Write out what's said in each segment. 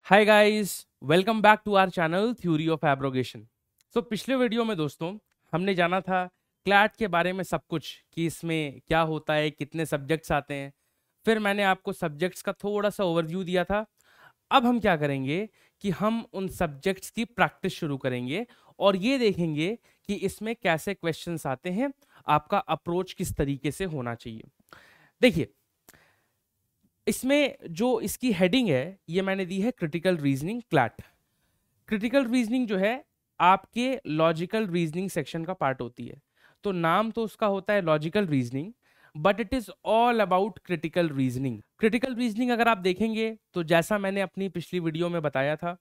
Hi guys, welcome back to our channel theory of abrogation. पिछले वीडियो में दोस्तों हमने जाना था क्लैट के बारे में सब कुछ कि इसमें क्या होता है, कितने सब्जेक्ट्स आते हैं। फिर मैंने आपको सब्जेक्ट्स का थोड़ा सा ओवरव्यू दिया था। अब हम क्या करेंगे कि हम उन सब्जेक्ट्स की प्रैक्टिस शुरू करेंगे और ये देखेंगे कि इसमें कैसे क्वेश्चंस आते हैं, आपका अप्रोच किस तरीके से होना चाहिए। देखिए, इसमें जो इसकी हेडिंग है ये मैंने दी है critical reasoning CLAT. Critical reasoning जो है आपके लॉजिकल रीजनिंग सेक्शन का पार्ट होती है। तो नाम तो उसका होता है logical reasoning, but it is all about critical reasoning. Critical reasoning अगर आप देखेंगे तो जैसा मैंने अपनी पिछली वीडियो में बताया था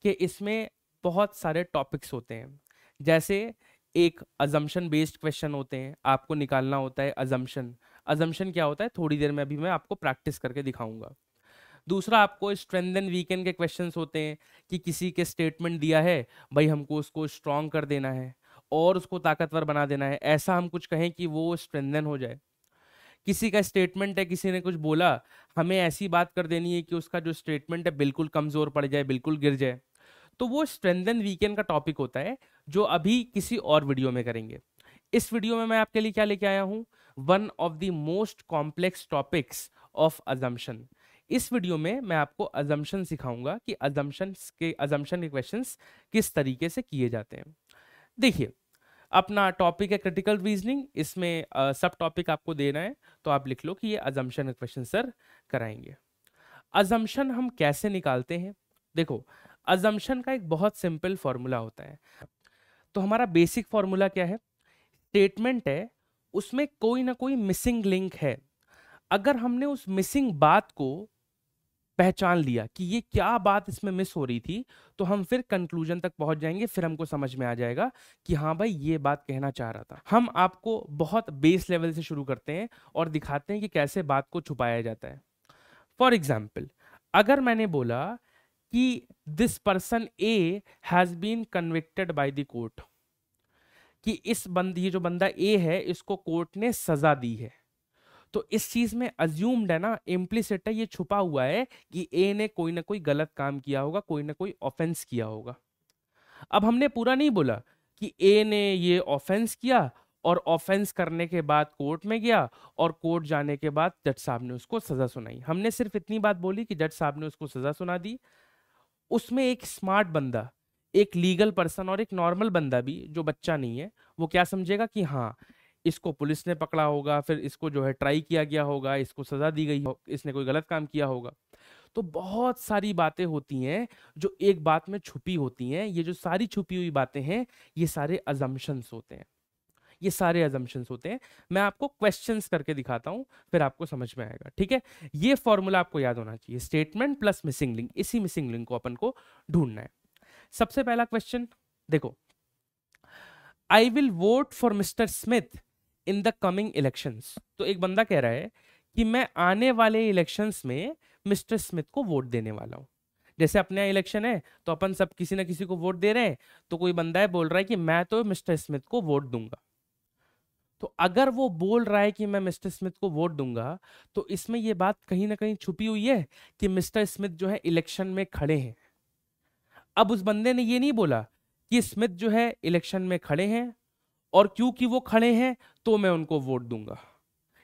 कि इसमें बहुत सारे टॉपिक्स होते हैं। जैसे एक अजम्पशन बेस्ड क्वेश्चन होते हैं, आपको निकालना होता है अजम्पशन। अजम्पशन क्या होता है थोड़ी देर में अभी मैं आपको प्रैक्टिस करके दिखाऊंगा। दूसरा आपको स्ट्रेंथ एंड वीकेंड के क्वेश्चंस होते हैं कि किसी के स्टेटमेंट दिया है, भाई हमको उसको स्ट्रॉन्ग कर देना है और उसको ताकतवर बना देना है, ऐसा हम कुछ कहें कि वो स्ट्रेंथन हो जाए। किसी का स्टेटमेंट है, किसी ने कुछ बोला, हमें ऐसी बात कर देनी है कि उसका जो स्टेटमेंट है बिल्कुल कमजोर पड़ जाए, बिल्कुल गिर जाए। तो वो स्ट्रेंथ एंड वीकेंड का टॉपिक होता है जो अभी किसी और वीडियो में करेंगे। इस वीडियो में मैं आपके लिए क्या लेके आया हूं, one of the most complex topics of assumption. इस वीडियो में मैं आपको अजम्पशन सिखाऊंगा कि अजम्पशन के क्वेश्चंस किस तरीके से किए जाते हैं। देखिए, अपना टॉपिक है क्रिटिकल रीजनिंग, इसमें सब टॉपिक आपको देना है, तो आप लिख लो कि ये अजम्पशन के क्वेश्चन सर कराएंगे। अजम्पशन हम कैसे निकालते हैं? देखो, अजम्पशन का एक बहुत सिंपल फॉर्मूला होता है। तो हमारा बेसिक फॉर्मूला क्या है? स्टेटमेंट है, उसमें कोई ना कोई मिसिंग लिंक है। अगर हमने उस मिसिंग बात को पहचान लिया कि ये क्या बात इसमें मिस हो रही थी, तो हम फिर कंक्लूजन तक पहुंच जाएंगे। फिर हमको समझ में आ जाएगा कि हाँ भाई ये बात कहना चाह रहा था। हम आपको बहुत बेस लेवल से शुरू करते हैं और दिखाते हैं कि कैसे बात को छुपाया जाता है। फॉर एग्जाम्पल, अगर मैंने बोला कि this person A has been convicted by the court, कि ये जो बंदा ए है इसको कोर्ट ने सजा दी है, तो इस चीज में अज्यूम्ड है ना, इम्प्लिसिट है, ये छुपा हुआ है कि ए ने कोई ना कोई गलत काम किया होगा, कोई ना कोई ऑफेंस किया होगा। अब हमने पूरा नहीं बोला कि ए ने ये ऑफेंस किया और ऑफेंस करने के बाद कोर्ट में गया और कोर्ट जाने के बाद जज साहब ने उसको सजा सुनाई। हमने सिर्फ इतनी बात बोली कि जज साहब ने उसको सजा सुना दी। उसमें एक स्मार्ट बंदा, एक लीगल पर्सन और एक नॉर्मल बंदा भी जो बच्चा नहीं है, वो क्या समझेगा कि हाँ इसको पुलिस ने पकड़ा होगा, फिर इसको जो है ट्राई किया गया होगा, इसको सजा दी गई हो, इसने कोई गलत काम किया होगा। तो बहुत सारी बातें होती हैं जो एक बात में छुपी होती हैं। ये जो सारी छुपी हुई बातें हैं, ये सारे अजम्पशंस होते हैं। ये सारे अजम्पशंस होते हैं। मैं आपको क्वेश्चंस करके दिखाता हूं, फिर आपको समझ में आएगा। ठीक है, ये फॉर्मूला आपको याद होना चाहिए, स्टेटमेंट प्लस मिसिंग लिंक। इसी मिसिंग लिंक को अपन को ढूंढना है। सबसे पहला क्वेश्चन देखो, I will vote for mister Smith in the coming elections. तो एक बंदा कह रहा है कि मैं आने वाले इलेक्शंस में मिस्टर स्मिथ को वोट देने वाला हूं। जैसे अपने यहाँ इलेक्शन है तो अपन सब किसी ना किसी को वोट दे रहे हैं, तो कोई बंदा है बोल रहा है कि मैं तो मिस्टर स्मिथ को वोट दूंगा। तो अगर वो बोल रहा है कि मैं मिस्टर स्मिथ को वोट दूंगा, तो इसमें ये बात कहीं ना कहीं छुपी हुई है कि मिस्टर स्मिथ जो है इलेक्शन में खड़े हैं। अब उस बंदे ने ये नहीं बोला कि स्मिथ जो है इलेक्शन में खड़े हैं और क्योंकि वो खड़े हैं तो मैं उनको वोट दूंगा,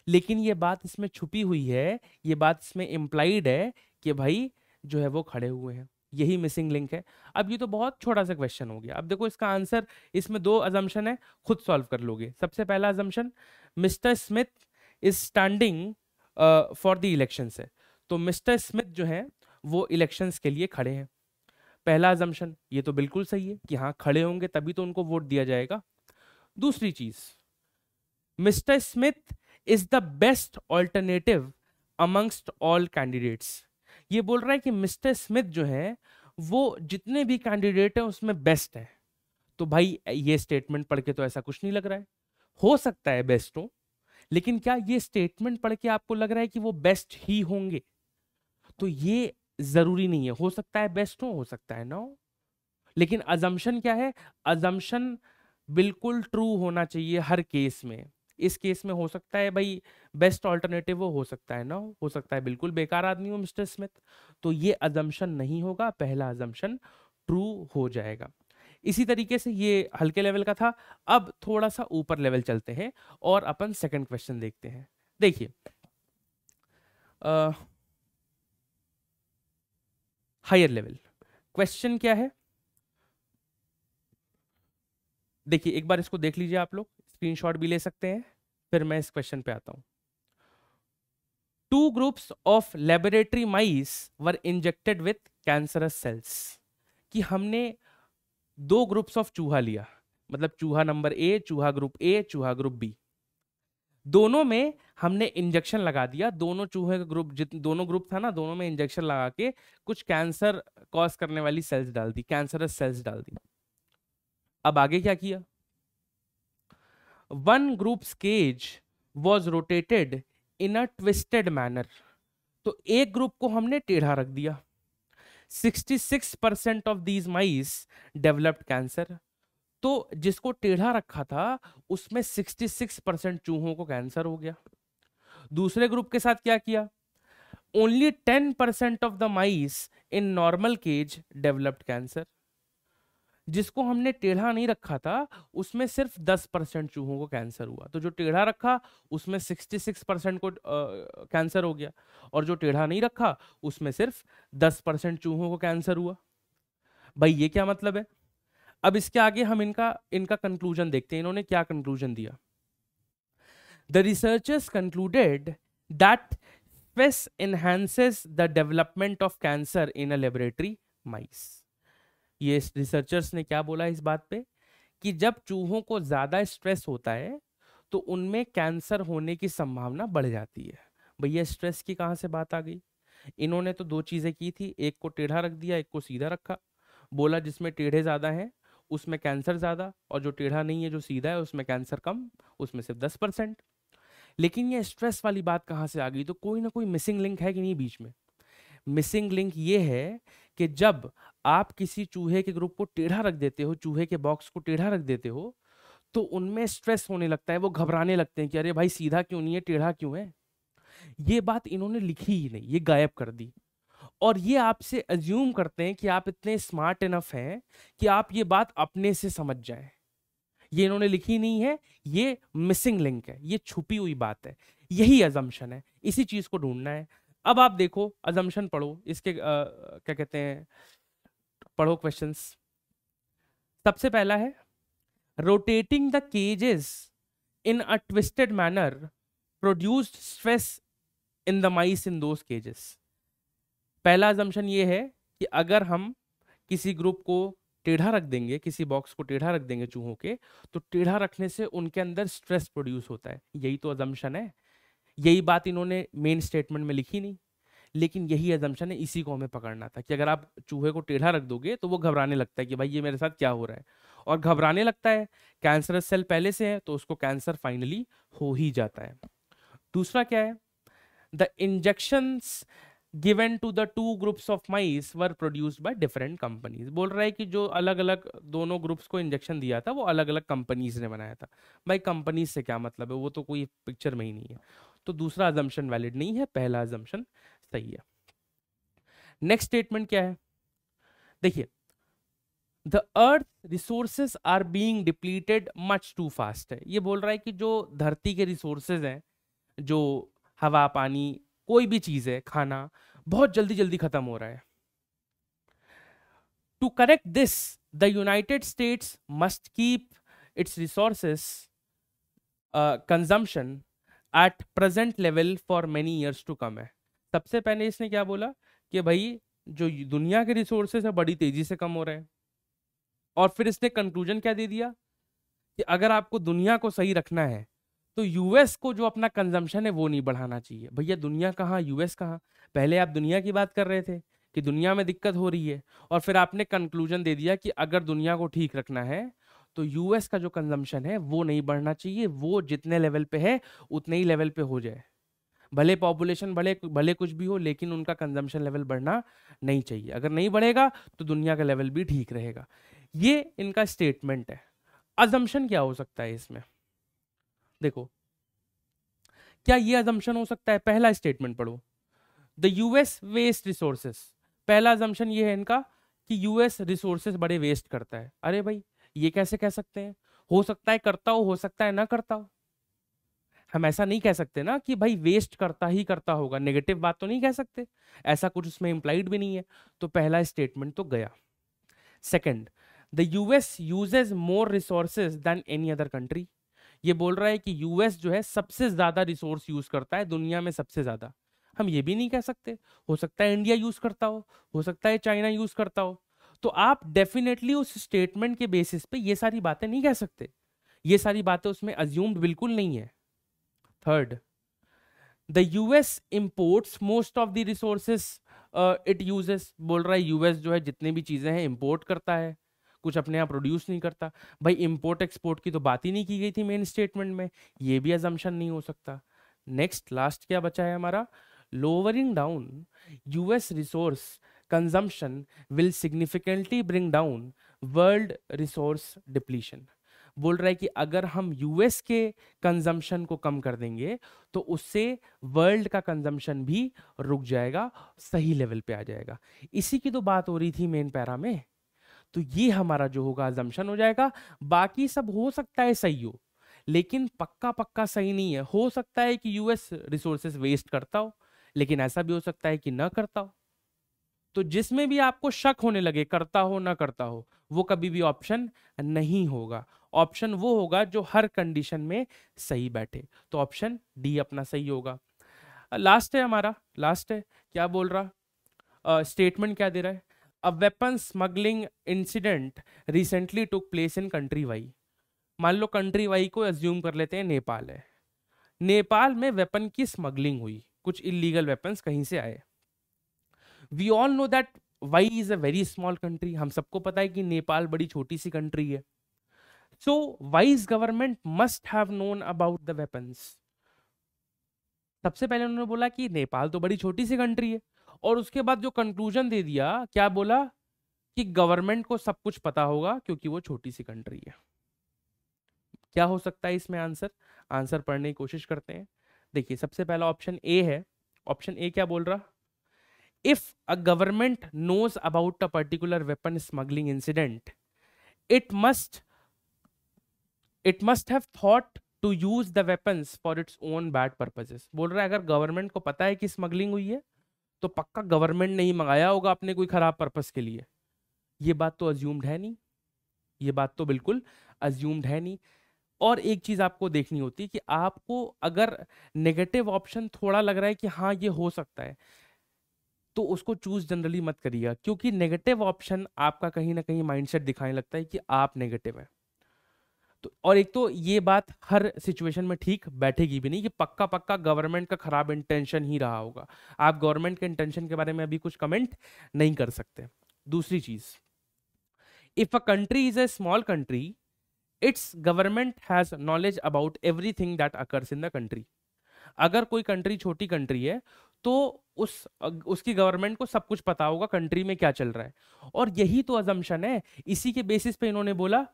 लेकिन ये बात इसमें छुपी हुई है, ये बात इसमें इम्प्लाइड है कि भाई जो है वो खड़े हुए हैं। यही मिसिंग लिंक है। अब ये तो बहुत छोटा सा क्वेश्चन हो गया। अब देखो इसका आंसर, इसमें दो अजम्पशन है, खुद सॉल्व कर लोगे। सबसे पहला assumption, mister Smith is standing for the election है, तो मिस्टर स्मिथ जो है वो इलेक्शंस के लिए खड़े हैं। पहला अजम्पशन ये तो बिल्कुल सही है कि हाँ खड़े होंगे तभी तो उनको वोट दिया जाएगा। दूसरी चीज, mister Smith is the best alternative amongst all candidates. ये बोल रहा है कि मिस्टर स्मिथ जो है वो जितने भी कैंडिडेट हैं उसमें बेस्ट है। तो भाई ये स्टेटमेंट पढ़ के तो ऐसा कुछ नहीं लग रहा है। हो सकता है बेस्ट हो, लेकिन क्या ये स्टेटमेंट पढ़ के आपको लग रहा है कि वो बेस्ट ही होंगे? तो ये जरूरी नहीं है। हो सकता है बेस्ट हो सकता है ना हो। लेकिन अजम्पशन क्या है? अजम्पशन बिल्कुल ट्रू होना चाहिए हर केस में। इस केस में हो सकता है भाई बेस्ट ऑल्टरनेटिव वो हो सकता है ना, हो सकता है बिल्कुल बेकार आदमी हो मिस्टर स्मिथ। तो ये अजम्पशन नहीं होगा, पहला अजम्पशन ट्रू हो जाएगा। इसी तरीके से ये हल्के लेवल का था। अब थोड़ा सा ऊपर लेवल चलते हैं और अपन सेकंड क्वेश्चन देखते हैं। देखिए हायर लेवल क्वेश्चन क्या है, देखिए एक बार इसको देख लीजिए, आप लोग स्क्रीनशॉट भी ले सकते हैं, फिर मैं इस क्वेश्चन पे आता हूं। 2 groups of laboratory mice were injected with cancerous cells, कि हमने 2 ग्रुप्स ऑफ चूहा लिया, मतलब चूहा नंबर ए, चूहा ग्रुप ए, चूहा ग्रुप बी, दोनों में हमने इंजेक्शन लगा दिया, दोनों चूहे का ग्रुप दोनों ग्रुप था ना, दोनों में इंजेक्शन लगा के कुछ कैंसर कॉज करने वाली सेल्स डाल दी, कैंसरस सेल्स डाल दी। अब आगे क्या किया, 1 group's cage was rotated in a twisted manner, तो एक ग्रुप को हमने टेढ़ा रख दिया। 66% of these mice developed cancer, तो जिसको टेढ़ा रखा था उसमें 66% चूहों को कैंसर हो गया। दूसरे ग्रुप के साथ क्या किया, only 10% of the mice in normal cage developed cancer, जिसको हमने टेढ़ा नहीं रखा था उसमें सिर्फ 10% चूहों को कैंसर हुआ। तो जो टेढ़ा रखा उसमें 66% को कैंसर हो गया, और जो टेढ़ा नहीं रखा उसमें सिर्फ 10% चूहों को कैंसर हुआ। भाई ये क्या मतलब है। अब इसके आगे हम इनका कंक्लूजन देखते हैं, इन्होंने क्या कंक्लूजन दिया। The researchers concluded that stress enhances the development of cancer in a laboratory mice. ये रिसर्चर्स ने क्या बोला इस बात पे, कि जब चूहों को ज्यादा स्ट्रेस होता है तो उनमें कैंसर होने की संभावना बढ़ जाती है। भैया स्ट्रेस की कहां से बात आ गई, इन्होंने तो 2 चीजें की थी, एक को टेढ़ा रख दिया, एक को सीधा रखा, बोला जिसमें टेढ़े ज्यादा हैं उसमें कैंसर ज्यादा, और जो टेढ़ा नहीं है जो सीधा है उसमें कैंसर कम, उसमें सिर्फ 10%। लेकिन ये स्ट्रेस वाली बात कहां से आ गई, तो कोई ना कोई मिसिंग लिंक है कि नहीं बीच में। मिसिंग लिंक ये है कि जब आप किसी चूहे के ग्रुप को टेढ़ा रख देते हो, चूहे के बॉक्स को टेढ़ा रख देते हो, तो उनमें स्ट्रेस होने लगता है, वो घबराने लगते हैं कि अरे भाई सीधा क्यों नहीं है, टेढ़ा क्यों है। ये बात इन्होंने लिखी ही नहीं, ये गायब कर दी, और ये आपसे अज्यूम करते हैं कि आप इतने स्मार्ट इनफ हैं कि आप ये बात अपने से समझ जाएं। ये इन्होंने लिखी नहीं है, ये मिसिंग लिंक है, ये छुपी हुई बात है, यही अजम्पशन है, इसी चीज को ढूंढना है। अब आप देखो अजम्पशन पढ़ो, इसके क्या कहते हैं, पढ़ो क्वेश्चंस। सबसे पहला है rotating the cages in a twisted manner produced stress in the mice in those cages. पहला अजम्पशन ये है कि अगर हम किसी ग्रुप को टेढ़ा रख देंगे, किसी बॉक्स को टेढ़ा रख देंगे चूहों के, तो टेढ़ा रखने से उनके अंदर स्ट्रेस प्रोड्यूस होता है, यही तो अजम्पशन है। यही बात इन्होंने मेन स्टेटमेंट में लिखी नहीं, लेकिन यही अजम्पशन है, इसी को हमें पकड़ना था कि अगर आप चूहे को टेढ़ा रख दोगे तो वो घबराने लगता है कि भाई ये मेरे साथ क्या हो रहा है, और घबराने लगता है, कैंसरस सेल पहले से है तो उसको कैंसर फाइनली हो ही जाता है। दूसरा क्या है, the injections given to the 2 groups of mice were produced by different companies. बोल रहा है कि जो अलग अलग दोनों ग्रुप्स को इंजेक्शन दिया था वो अलग अलग कंपनीज ने बनाया था। भाई कंपनीज से क्या मतलब है, वो तो कोई पिक्चर में ही नहीं है। तो दूसरा अजम्पशन वैलिड नहीं है, पहला अजम्पशन सही है। नेक्स्ट स्टेटमेंट क्या है, देखिए the earth resources are being depleted much too fast है। ये बोल रहा है कि जो धरती के रिसोर्सेज हैं, जो हवा पानी कोई भी चीज है, खाना, बहुत जल्दी जल्दी खत्म हो रहा है। To correct this the United States must keep its resources consumption at present level for many years to come है। सबसे पहले इसने क्या बोला कि भाई जो दुनिया के रिसोर्सेज है बड़ी तेजी से कम हो रहे हैं, और फिर इसने कंक्लूजन क्या दे दिया कि अगर आपको दुनिया को सही रखना है तो यूएस को जो अपना कंजम्पशन है वो नहीं बढ़ाना चाहिए। भैया दुनिया कहाँ, यूएस कहाँ, पहले आप दुनिया की बात कर रहे थे कि दुनिया में दिक्कत हो रही है, और फिर आपने कंक्लूजन दे दिया कि अगर दुनिया को ठीक रखना है तो यूएस का जो कंजम्पशन है वो नहीं बढ़ना चाहिए, वो जितने लेवल पे है उतने ही लेवल पे हो जाए, भले पॉपुलेशन भले भले कुछ भी हो, लेकिन उनका कंजम्पशन लेवल बढ़ना नहीं चाहिए। अगर नहीं बढ़ेगा तो दुनिया का लेवल भी ठीक रहेगा। ये इनका स्टेटमेंट है। अजम्पशन क्या हो सकता है इसमें, देखो क्या ये अजम्पशन हो सकता है? पहला स्टेटमेंट पढ़ो, द यूएस वेस्ट रिसोर्सेस। पहला अजम्पशन ये है इनका कि यूएस रिसोर्सेस बड़े वेस्ट करता है। अरे भाई ये कैसे कह सकते हैं? हो सकता है करता हो सकता है ना करता हो। हम ऐसा नहीं कह सकते ना कि भाई वेस्ट करता ही करता होगा, नेगेटिव बात तो नहीं कह सकते, ऐसा कुछ उसमें इंप्लाइड भी नहीं है। तो पहला स्टेटमेंट तो गया। Second, the US uses more resources than any other country. ये बोल रहा है कि यूएस जो है सबसे ज्यादा रिसोर्स यूज करता है दुनिया में, सबसे ज्यादा। हम ये भी नहीं कह सकते, हो सकता है इंडिया यूज करता हो सकता है चाइना यूज करता हो। तो आप डेफिनेटली उस स्टेटमेंट के बेसिस पे ये सारी बातें नहीं कह सकते, ये सारी बातें उसमें अज्यूम्ड बिल्कुल नहीं है। Third, the US imports most of the resources it uses. बोल रहा है यूएस जो है जितने भी चीजें हैं इंपोर्ट करता है, कुछ अपने आप प्रोड्यूस नहीं करता। भाई इंपोर्ट एक्सपोर्ट की तो बात ही नहीं की गई थी मेन स्टेटमेंट में, ये भी अजम्पशन नहीं हो सकता। नेक्स्ट लास्ट क्या बचा है हमारा, lowering down US resource consumption will significantly bring down world resource depletion. बोल रहा है कि अगर हम यूएस के कंजम्पशन को कम कर देंगे तो उससे वर्ल्ड का कंजम्पशन भी रुक जाएगा, सही लेवल पे आ जाएगा। इसी की तो बात हो रही थी मेन पैरा में। तो ये हमारा जो होगा अजम्पशन हो जाएगा। बाकी सब हो सकता है सही हो, लेकिन पक्का पक्का सही नहीं है। हो सकता है कि यूएस रिसोर्सेज वेस्ट करता हो, लेकिन ऐसा भी हो सकता है कि ना करता हो। तो जिसमें भी आपको शक होने लगे करता हो ना करता हो, वो कभी भी ऑप्शन नहीं होगा। ऑप्शन वो होगा जो हर कंडीशन में सही बैठे। तो ऑप्शन डी अपना सही होगा। लास्ट है हमारा, लास्ट है, क्या बोल रहा, स्टेटमेंट क्या दे रहा है, a weapon smuggling incident recently took place in country Y. मान लो कंट्री वाई को अज्यूम कर लेते हैं नेपाल है, नेपाल में वेपन की स्मगलिंग हुई, कुछ इलीगल वेपन्स कहीं से आए। We all know that Y is a very small country. हम सबको पता है कि नेपाल बड़ी छोटी सी कंट्री है। So wise government must have known about the weapons. सबसे पहले उन्होंने बोला कि नेपाल तो बड़ी छोटी सी कंट्री है, और उसके बाद जो कंक्लूजन दे दिया, क्या बोला कि गवर्नमेंट को सब कुछ पता होगा क्योंकि वो छोटी सी कंट्री है। क्या हो सकता है इसमें आंसर? आंसर पढ़ने की कोशिश करते हैं। देखिए सबसे पहला ऑप्शन ए है। ऑप्शन ए क्या बोल रहा, if a government knows about a particular weapon smuggling incident, it must have thought to use the weapons for its own bad purposes। बोल रहा है अगर गवर्नमेंट को पता है कि स्मगलिंग हुई है तो पक्का गवर्नमेंट ने ही मंगाया होगा अपने कोई खराब पर्पस के लिए। ये बात तो अज्यूम्ड है नहीं, ये बात तो बिल्कुल अज्यूम्ड है नहीं। और एक चीज आपको देखनी होती है कि आपको अगर नेगेटिव ऑप्शन थोड़ा लग रहा है कि हाँ ये हो सकता है, तो उसको चूज जनरली मत करिएगा, क्योंकि नेगेटिव ऑप्शन आपका कहीं ना कहीं माइंडसेट दिखाने लगता है कि आप नेगेटिव है। तो और एक तो ये बात हर सिचुएशन में ठीक बैठेगी भी नहीं कि पक्का पक्का गवर्नमेंट का खराब इंटेंशन ही रहा होगा। आप गवर्नमेंट के इंटेंशन के बारे में अभी कुछ कमेंट नहीं कर सकते। दूसरी चीज, if a country is a small country, it's government has knowledge about everything that occurs in the country. अगर कोई कंट्री छोटी कंट्री है तो उसकी गवर्नमेंट को सब कुछ पता होगा कंट्री में क्या चल रहा है। और यही तो अजम्पशन है, इसी के बेसिस पे इन्होंने बोला,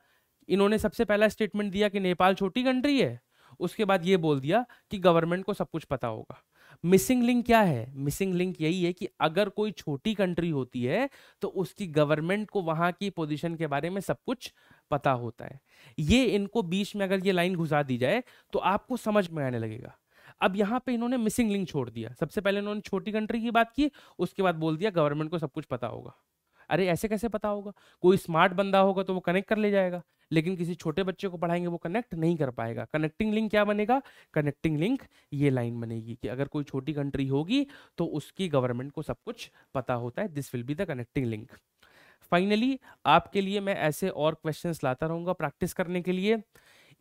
इन्होंने सबसे पहला स्टेटमेंट दिया कि नेपाल छोटी कंट्री है, उसके बाद ये बोल दिया कि गवर्नमेंट को सब कुछ पता होगा। मिसिंग लिंक क्या है? मिसिंग लिंक यही है कि अगर कोई छोटी कंट्री होती है तो उसकी गवर्नमेंट को वहां की पोजीशन के बारे में सब कुछ पता होता है। ये इनको बीच में अगर ये लाइन घुसा दी जाए तो आपको समझ में आने लगेगा। अब यहाँ पे इन्होंने मिसिंग लिंक छोड़ दिया। सबसे पहले इन्होंने छोटी कंट्री की बात की, उसके बाद बोल दिया गवर्नमेंट को सब कुछ पता होगा। अरे ऐसे कैसे पता होगा? कोई स्मार्ट बंदा होगा तो वो कनेक्ट कर ले जाएगा, लेकिन किसी छोटे बच्चे को पढ़ाएंगे वो कनेक्ट नहीं कर पाएगा। कनेक्टिंग लिंक क्या बनेगा? कनेक्टिंग लिंक ये लाइन बनेगी कि अगर कोई छोटी कंट्री होगी तो उसकी गवर्नमेंट को सब कुछ पता होता है। This will be the connecting link. Finally आपके लिए मैं ऐसे और क्वेश्चंस लाता रहूंगा प्रैक्टिस करने के लिए।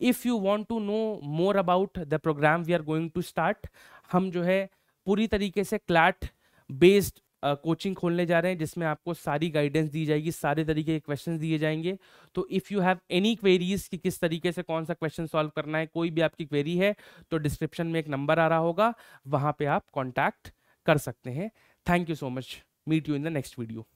If you want to know more about the programme we are going to start, हम जो है पूरी तरीके से क्लैट बेस्ड कोचिंग खोलने जा रहे हैं, जिसमें आपको सारी गाइडेंस दी जाएगी, सारे तरीके के क्वेश्चंस दिए जाएंगे। तो if you have any queries कि किस तरीके से कौन सा क्वेश्चन सॉल्व करना है, कोई भी आपकी क्वेरी है तो डिस्क्रिप्शन में एक नंबर आ रहा होगा, वहां पे आप कॉन्टैक्ट कर सकते हैं। Thank you so much, meet you in the next video.